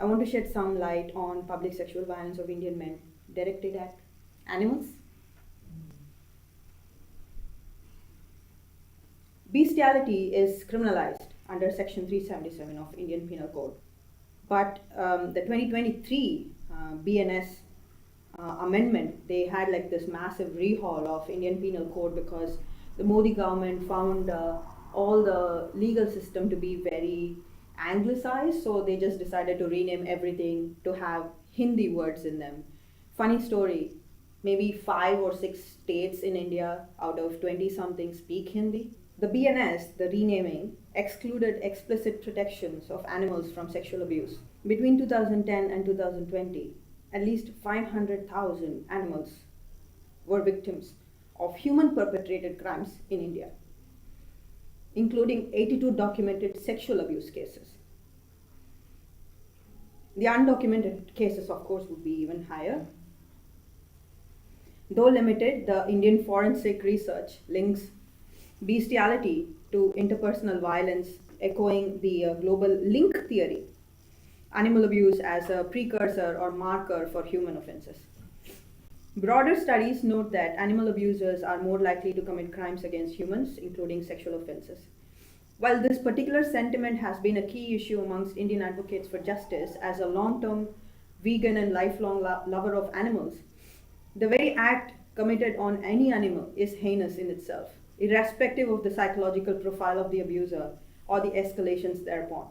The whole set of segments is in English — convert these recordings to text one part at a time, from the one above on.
I want to shed some light on public sexual violence of Indian men directed at animals. Bestiality is criminalized under Section 377 of Indian Penal Code. But the 2023 BNS amendment, they had like this massive rehaul of Indian Penal Code because the Modi government found all the legal system to be very anglicized, so they just decided to rename everything to have Hindi words in them. Funny story, maybe 5 or 6 states in India out of 20 something speak Hindi. The BNS, the renaming, excluded explicit protections of animals from sexual abuse. Between 2010 and 2020, at least 500,000 animals were victims of human perpetrated crimes in India, including 82 documented sexual abuse cases. The undocumented cases, of course, would be even higher. Though limited, the Indian forensic research links bestiality to interpersonal violence, echoing the global link theory, animal abuse as a precursor or marker for human offenses. Broader studies note that animal abusers are more likely to commit crimes against humans, including sexual offenses. While this particular sentiment has been a key issue amongst Indian advocates for justice, as a long-term vegan and lifelong lover of animals, the very act committed on any animal is heinous in itself, irrespective of the psychological profile of the abuser or the escalations thereupon.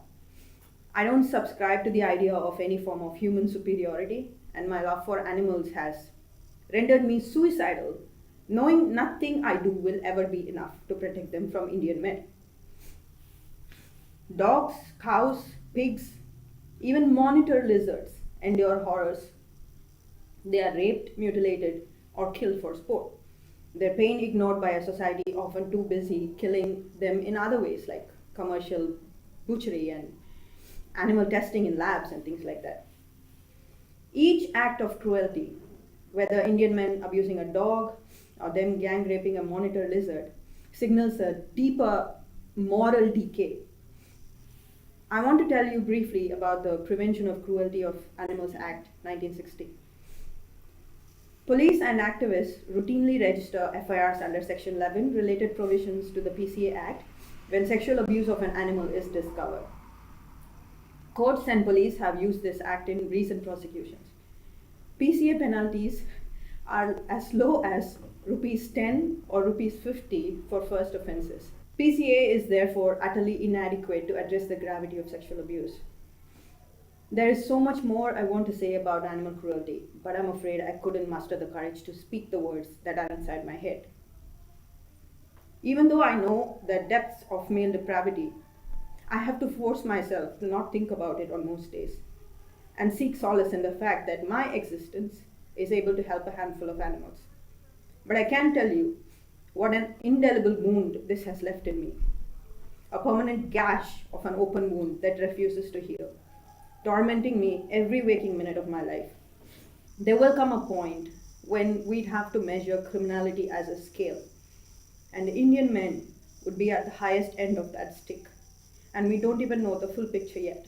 I don't subscribe to the idea of any form of human superiority, and my love for animals has rendered me suicidal, knowing nothing I do will ever be enough to protect them from Indian men. Dogs, cows, pigs, even monitor lizards endure horrors. They are raped, mutilated, or killed for sport. Their pain ignored by a society often too busy killing them in other ways like commercial butchery and animal testing in labs and things like that. Each act of cruelty, whether Indian men abusing a dog or them gang raping a monitor lizard, signals a deeper moral decay. I want to tell you briefly about the Prevention of Cruelty of Animals Act 1960. Police and activists routinely register FIRs under Section 11 related provisions to the PCA Act when sexual abuse of an animal is discovered. Courts and police have used this act in recent prosecutions. PCA penalties are as low as rupees 10 or rupees 50 for first offences. PCA is therefore utterly inadequate to address the gravity of sexual abuse. There is so much more I want to say about animal cruelty, but I'm afraid I couldn't muster the courage to speak the words that are inside my head. Even though I know the depths of male depravity, I have to force myself to not think about it on most days and seek solace in the fact that my existence is able to help a handful of animals. But I can tell you what an indelible wound this has left in me, a permanent gash of an open wound that refuses to heal, tormenting me every waking minute of my life. There will come a point when we'd have to measure criminality as a scale, and Indian men would be at the highest end of that stick, and we don't even know the full picture yet.